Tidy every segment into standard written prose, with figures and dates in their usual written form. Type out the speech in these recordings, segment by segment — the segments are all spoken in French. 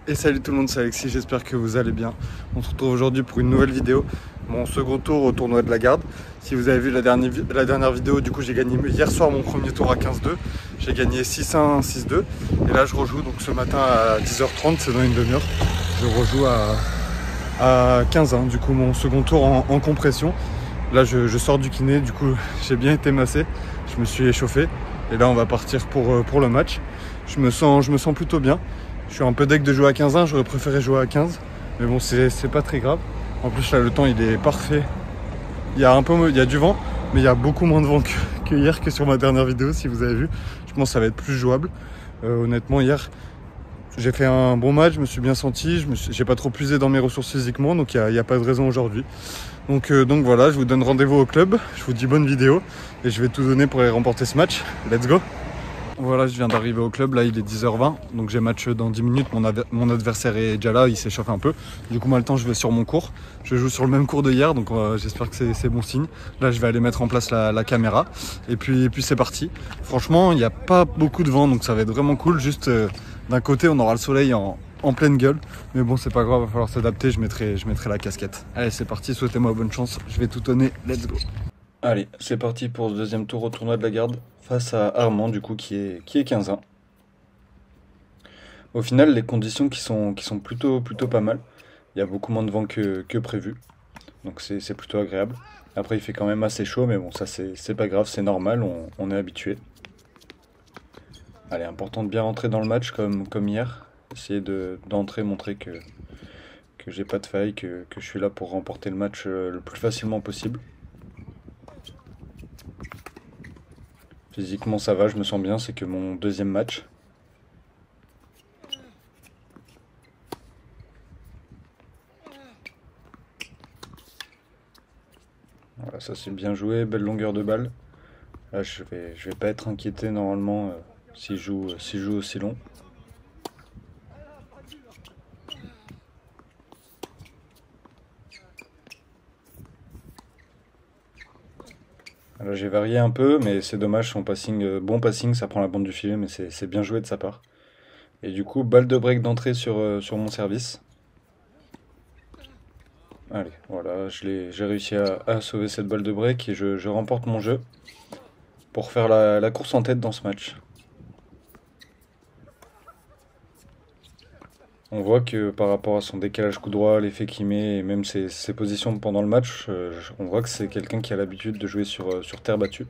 Et salut tout le monde, c'est Alexis, j'espère que vous allez bien. On se retrouve aujourd'hui pour une nouvelle vidéo, mon second tour au tournoi de la Garde. Si vous avez vu la dernière vidéo, du coup j'ai gagné hier soir mon premier tour à 15-2. J'ai gagné 6-1, 6-2. Et là je rejoue donc ce matin à 10h30, c'est dans une demi-heure. Je rejoue à 15-1, du coup mon second tour en compression. Là je sors du kiné, du coup j'ai bien été massé, je me suis échauffé. Et là on va partir pour le match. Je me sens plutôt bien. Je suis un peu deg de jouer à 15-1, j'aurais préféré jouer à 15. Mais bon, c'est pas très grave. En plus, là, le temps, il est parfait. Il y a du vent, mais il y a beaucoup moins de vent que hier, que sur ma dernière vidéo, si vous avez vu. Je pense que ça va être plus jouable. Honnêtement, hier, j'ai fait un bon match, je me suis bien senti. J'ai pas trop puisé dans mes ressources physiquement, donc il n'y a pas de raison aujourd'hui. Donc voilà, je vous donne rendez-vous au club. Je vous dis bonne vidéo. Et je vais tout donner pour aller remporter ce match. Let's go! Voilà, je viens d'arriver au club, là il est 10h20, donc j'ai match dans 10 minutes, mon adversaire est déjà là, il s'échauffe un peu. Du coup maintenant je vais sur mon cours, je joue sur le même cours de hier, donc j'espère que c'est bon signe. Là je vais aller mettre en place la caméra, et puis c'est parti. Franchement il n'y a pas beaucoup de vent, donc ça va être vraiment cool, juste d'un côté on aura le soleil en pleine gueule, mais bon c'est pas grave, il va falloir s'adapter, je mettrai la casquette. Allez c'est parti, souhaitez-moi bonne chance, je vais tout donner, let's go. Allez, c'est parti pour ce deuxième tour au tournoi de la Garde face à Armand du coup qui est 15-1. Au final, les conditions qui sont plutôt pas mal. Il y a beaucoup moins de vent que prévu, donc c'est plutôt agréable. Après, il fait quand même assez chaud, mais bon, ça c'est pas grave, c'est normal, on est habitué. Allez, important de bien rentrer dans le match comme hier. Essayer d'entrer, montrer que j'ai pas de faille, que je suis là pour remporter le match le plus facilement possible. Physiquement ça va, je me sens bien, c'est que mon deuxième match. Voilà, ça c'est bien joué, belle longueur de balle. Là je vais pas être inquiété normalement si je joue aussi long. Là j'ai varié un peu, mais c'est dommage, son passing, bon passing, ça prend la bande du filet, mais c'est bien joué de sa part. Et du coup, balle de break d'entrée sur mon service. Allez, voilà, j'ai réussi à sauver cette balle de break et je remporte mon jeu pour faire la course en tête dans ce match. On voit que par rapport à son décalage coup droit, l'effet qu'il met et même ses positions pendant le match, on voit que c'est quelqu'un qui a l'habitude de jouer sur terre battue.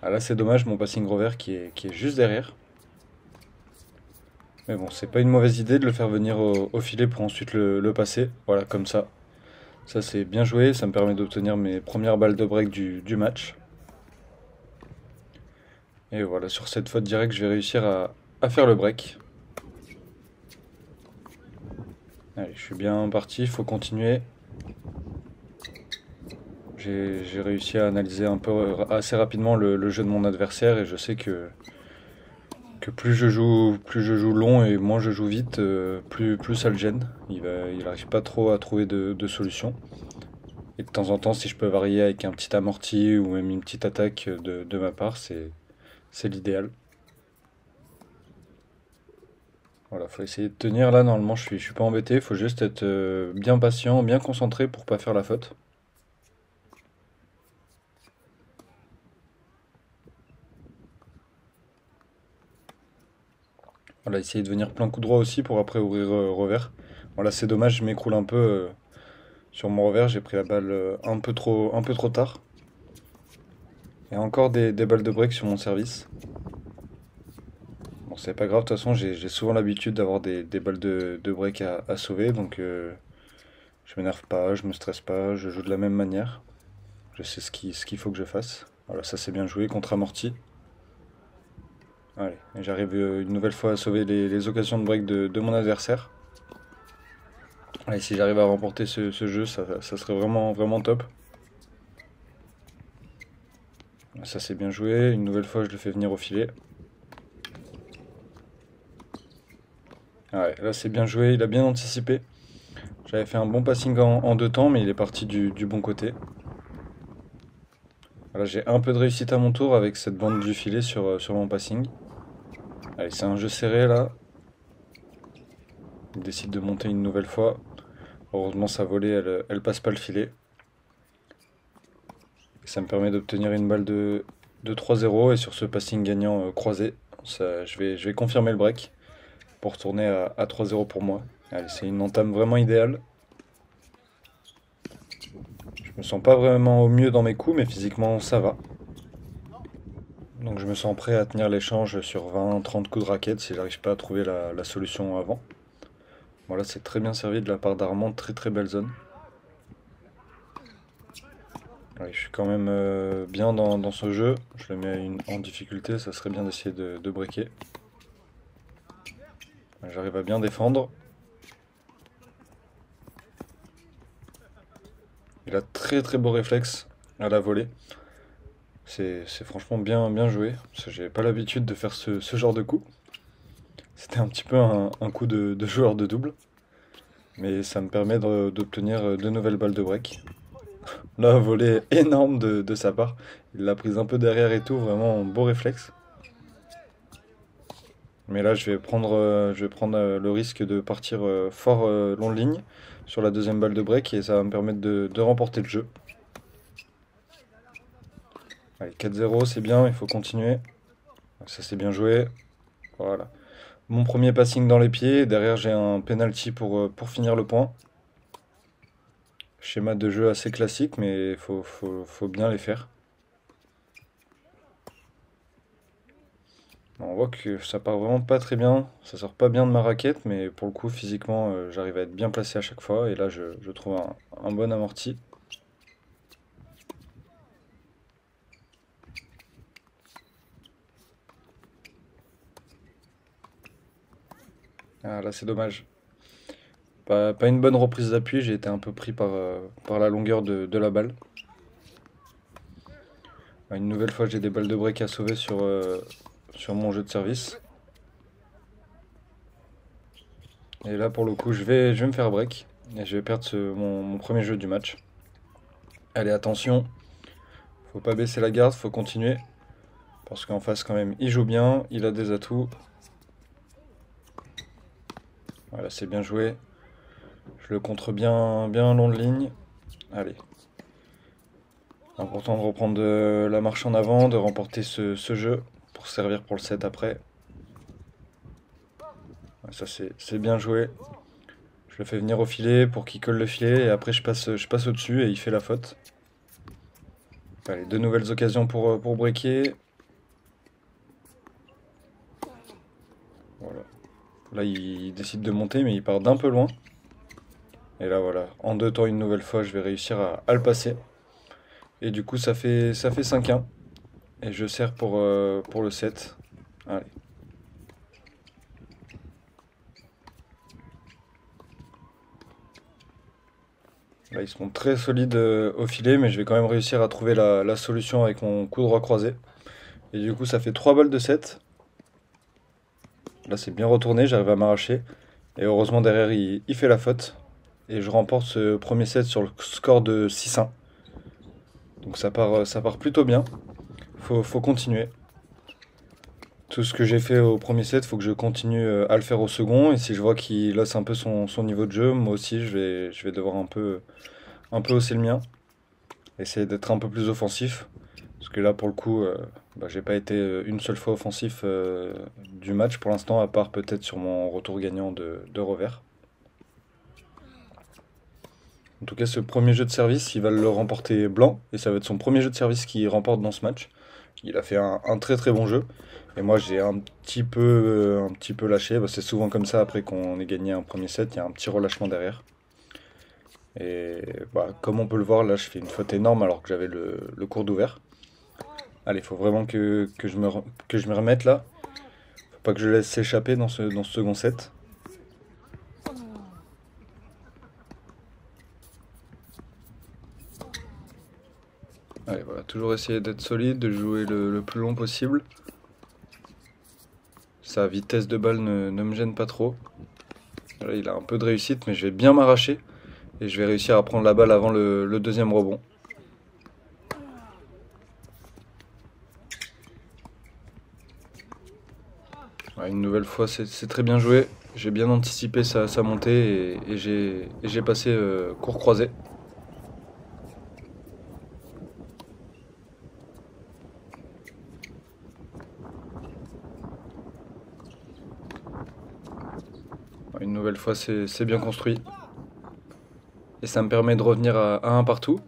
Ah là c'est dommage, mon passing revers qui est juste derrière. Mais bon, c'est pas une mauvaise idée de le faire venir au filet pour ensuite le passer. Voilà, comme ça. Ça c'est bien joué, ça me permet d'obtenir mes premières balles de break du match. Et voilà, sur cette faute directe, je vais réussir à faire le break. Allez, je suis bien parti, il faut continuer. J'ai réussi à analyser un peu assez rapidement le jeu de mon adversaire et je sais que plus je joue long et moins je joue vite, plus ça le gêne. Il n'arrive pas trop à trouver de solution. Et de temps en temps, si je peux varier avec un petit amorti ou même une petite attaque de ma part, c'est l'idéal. Voilà, faut essayer de tenir là. Normalement, je suis pas embêté. Faut juste être bien patient, bien concentré pour pas faire la faute. Voilà, essayer de venir plein coup droit aussi pour après ouvrir revers. Voilà, c'est dommage, je m'écroule un peu sur mon revers. J'ai pris la balle un peu trop tard. Et encore des balles de break sur mon service. Bon, c'est pas grave, de toute façon, j'ai souvent l'habitude d'avoir des balles de break à sauver, donc je m'énerve pas, je me stresse pas, je joue de la même manière. Je sais ce qu'il faut que je fasse. Voilà, ça c'est bien joué contre amorti. Allez, et j'arrive une nouvelle fois à sauver les occasions de break de mon adversaire. Allez, si j'arrive à remporter ce jeu, ça serait vraiment top. Ça c'est bien joué, une nouvelle fois je le fais venir au filet. Ouais, là c'est bien joué, il a bien anticipé. J'avais fait un bon passing en deux temps, mais il est parti du bon côté. Voilà, j'ai un peu de réussite à mon tour avec cette bande du filet sur mon passing. Allez, c'est un jeu serré là. Il décide de monter une nouvelle fois. Heureusement sa volée elle passe pas le filet. Et ça me permet d'obtenir une balle de 3-0 et sur ce passing gagnant croisé, je vais confirmer le break pour tourner à 3-0 pour moi. Allez, c'est une entame vraiment idéale. Je me sens pas vraiment au mieux dans mes coups, mais physiquement ça va. Donc je me sens prêt à tenir l'échange sur 20-30 coups de raquette si j'arrive pas à trouver la solution avant. Voilà, c'est très bien servi de la part d'Armand, très très belle zone. Ouais, je suis quand même bien dans ce jeu. Je le mets en difficulté, ça serait bien d'essayer de breaker. J'arrive à bien défendre. Il a très très beau réflexe à la volée. C'est franchement bien joué. Parce que j'ai pas l'habitude de faire ce genre de coup. C'était un petit peu un coup de joueur de double. Mais ça me permet d'obtenir de nouvelles balles de break. Là, volée énorme de sa part. Il l'a prise un peu derrière et tout, vraiment beau réflexe. Mais là, je vais prendre le risque de partir fort long de ligne sur la deuxième balle de break et ça va me permettre de remporter le jeu. Allez, 4-0, c'est bien, il faut continuer. Ça, c'est bien joué. Voilà. Mon premier passing dans les pieds. Derrière, j'ai un penalty pour finir le point. Schéma de jeu assez classique, mais il faut bien les faire. On voit que ça part vraiment pas très bien, ça sort pas bien de ma raquette, mais pour le coup physiquement j'arrive à être bien placé à chaque fois et là je trouve un bon amorti. Ah là c'est dommage. Pas une bonne reprise d'appui, j'ai été un peu pris par la longueur de la balle. Une nouvelle fois j'ai des balles de break à sauver sur mon jeu de service. Et là pour le coup je vais me faire break et je vais perdre mon premier jeu du match. Allez attention, faut pas baisser la garde, faut continuer. Parce qu'en face quand même il joue bien, il a des atouts. Voilà c'est bien joué. Je le contre bien long de ligne. Allez. Important de reprendre la marche en avant, de remporter ce jeu pour servir pour le set après. Ça c'est bien joué. Je le fais venir au filet pour qu'il colle le filet et après je passe au-dessus et il fait la faute. Allez, deux nouvelles occasions pour breaker. Voilà. Là il décide de monter mais il part d'un peu loin. Et là voilà, en deux temps une nouvelle fois je vais réussir à le passer. Et du coup ça fait 5-1. Et je sers pour le set. Allez. Là ils sont très solides au filet mais je vais quand même réussir à trouver la solution avec mon coup droit croisé. Et du coup ça fait 3 balles de 7. Là c'est bien retourné, j'arrive à m'arracher. Et heureusement derrière il fait la faute. Et je remporte ce premier set sur le score de 6-1. Donc ça part plutôt bien. Faut continuer. Tout ce que j'ai fait au premier set, faut que je continue à le faire au second. Et si je vois qu'il laisse un peu son niveau de jeu, moi aussi je vais devoir un peu hausser le mien. Essayer d'être un peu plus offensif. Parce que là pour le coup, j'ai pas été une seule fois offensif du match pour l'instant, à part peut-être sur mon retour gagnant de revers. En tout cas, ce premier jeu de service, il va le remporter blanc. Et ça va être son premier jeu de service qu'il remporte dans ce match. Il a fait un très très bon jeu. Et moi, j'ai un petit peu lâché. C'est souvent comme ça, après qu'on ait gagné un premier set, il y a un petit relâchement derrière. Et comme on peut le voir, là, je fais une faute énorme alors que j'avais le cours d'ouvert. Allez, il faut vraiment que je me remette là. Faut pas que je laisse s'échapper dans ce second set. Allez, voilà, toujours essayer d'être solide, de jouer le plus long possible. Sa vitesse de balle ne me gêne pas trop. Là, il a un peu de réussite, mais je vais bien m'arracher. Et je vais réussir à prendre la balle avant le deuxième rebond. Ouais, Une nouvelle fois, c'est très bien joué. J'ai bien anticipé sa montée et j'ai passé court croisé. Une nouvelle fois, c'est bien construit. Et ça me permet de revenir à 1 partout.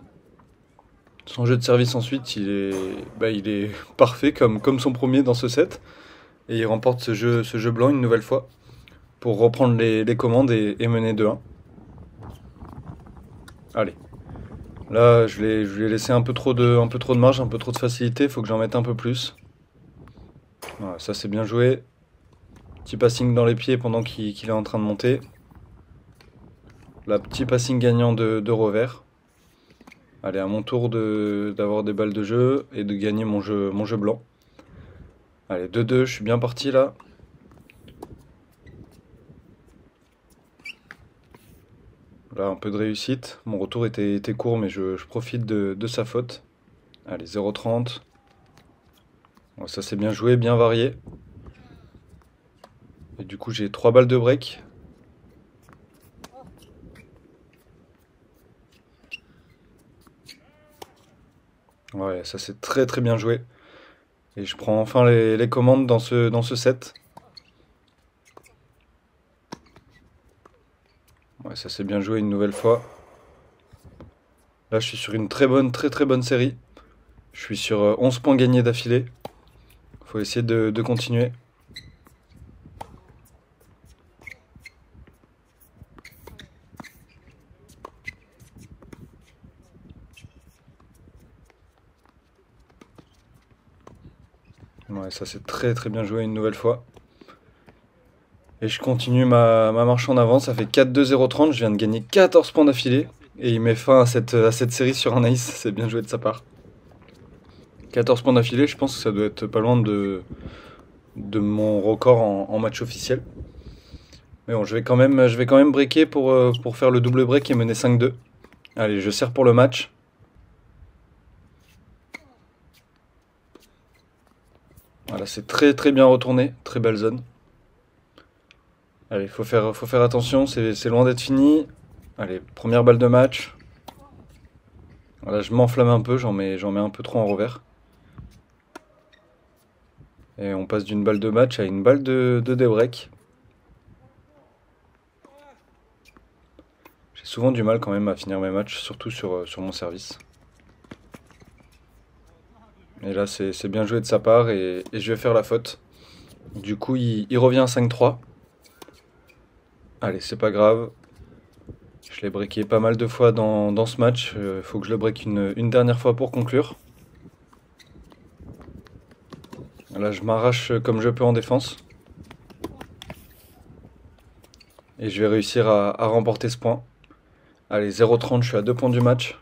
Son jeu de service ensuite, il est parfait comme son premier dans ce set. Et il remporte ce jeu blanc une nouvelle fois pour reprendre les commandes et mener 2-1. Allez. Là, je lui ai laissé un peu trop de marge, un peu trop de facilité. Il faut que j'en mette un peu plus. Voilà, ça c'est bien joué. Petit passing dans les pieds pendant qu'il est en train de monter. Là, petit passing gagnant de revers. Allez, à mon tour d'avoir des balles de jeu et de gagner mon jeu blanc. Allez, 2-2, je suis bien parti là. Là, un peu de réussite. Mon retour était court, mais je profite de sa faute. Allez, 0,30. Bon, ça c'est bien joué, bien varié. Et du coup, j'ai 3 balles de break. Ouais, ça c'est très très bien joué. Et je prends enfin les commandes dans ce set. Ouais, ça c'est bien joué une nouvelle fois. Là, je suis sur une très très bonne série. Je suis sur 11 points gagnés d'affilée. Faut essayer de continuer. Ouais, ça c'est très très bien joué une nouvelle fois. Et je continue ma marche en avant, ça fait 4-2-0-30, je viens de gagner 14 points d'affilée. Et il met fin à cette série sur un ace, c'est bien joué de sa part. 14 points d'affilée, je pense que ça doit être pas loin de mon record en match officiel. Mais bon, je vais quand même breaker pour faire le double break et mener 5-2. Allez, je serre pour le match. Voilà, c'est très très bien retourné, très belle zone. Allez, faut faire attention, c'est loin d'être fini. Allez, première balle de match. Voilà, je m'enflamme un peu, j'en mets un peu trop en revers. Et on passe d'une balle de match à une balle de débreak. J'ai souvent du mal quand même à finir mes matchs, surtout sur mon service. Et là, c'est bien joué de sa part et je vais faire la faute. Du coup, il revient à 5-3. Allez, c'est pas grave. Je l'ai breaké pas mal de fois dans ce match. Il faut que je le break une dernière fois pour conclure. Là, je m'arrache comme je peux en défense. Et je vais réussir à remporter ce point. Allez, 0,30, je suis à 2 points du match.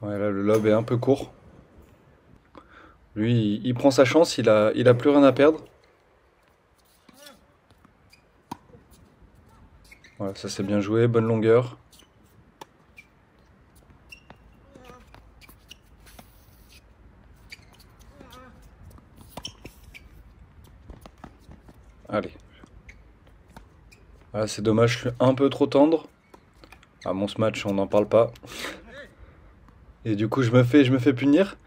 Ouais, là, le lob est un peu court. Lui, il prend sa chance, il a plus rien à perdre. Voilà, ça c'est bien joué, bonne longueur. Allez. Voilà, c'est dommage, je suis un peu trop tendre. Ah, mon match, on n'en parle pas. Et du coup, je me fais punir.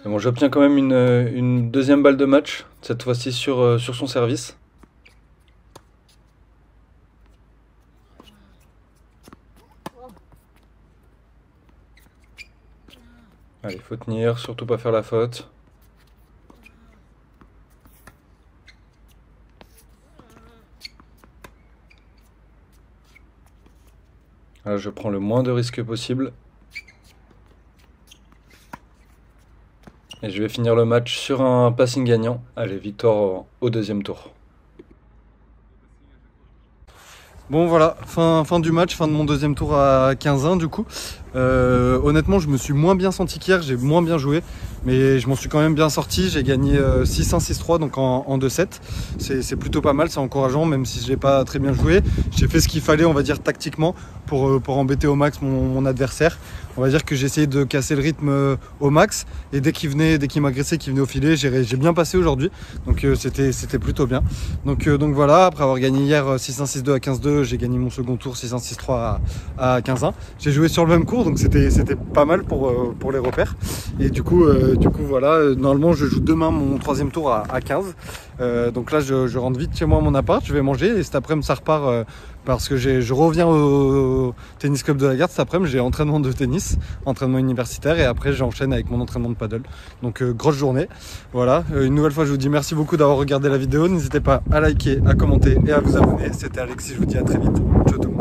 Mais bon, j'obtiens quand même une deuxième balle de match, cette fois-ci sur son service. Allez, faut tenir, surtout pas faire la faute. Là, je prends le moins de risques possible. Et je vais finir le match sur un passing gagnant. Allez, victoire au deuxième tour. Bon voilà, fin du match, fin de mon deuxième tour à 15-1 du coup. Honnêtement, je me suis moins bien senti qu'hier, j'ai moins bien joué, mais je m'en suis quand même bien sorti. J'ai gagné 6-1, 6-3, donc en 2-7. C'est plutôt pas mal, c'est encourageant, même si je n'ai pas très bien joué. J'ai fait ce qu'il fallait, on va dire, tactiquement pour embêter au max mon adversaire. On va dire que j'ai essayé de casser le rythme au max, et dès qu'il m'agressait, qu'il venait au filet, j'ai bien passé aujourd'hui. Donc c'était plutôt bien. Donc voilà, après avoir gagné hier 6-1, 6-2 à 15-2, j'ai gagné mon second tour 6-1, 6-3 à 15-1. J'ai joué sur le même cours, donc c'était pas mal pour les repères. Et du coup voilà, normalement je joue demain mon troisième tour à 15. Donc là je rentre vite chez moi à mon appart, je vais manger, et cet après-midi ça repart parce que je reviens au tennis club de la Garde. Cet après-midi j'ai entraînement de tennis, entraînement universitaire, et après j'enchaîne avec mon entraînement de paddle. Donc grosse journée. Voilà, une nouvelle fois je vous dis merci beaucoup d'avoir regardé la vidéo. N'hésitez pas à liker, à commenter et à vous abonner. C'était Alexis, je vous dis à très vite. Ciao tout le monde.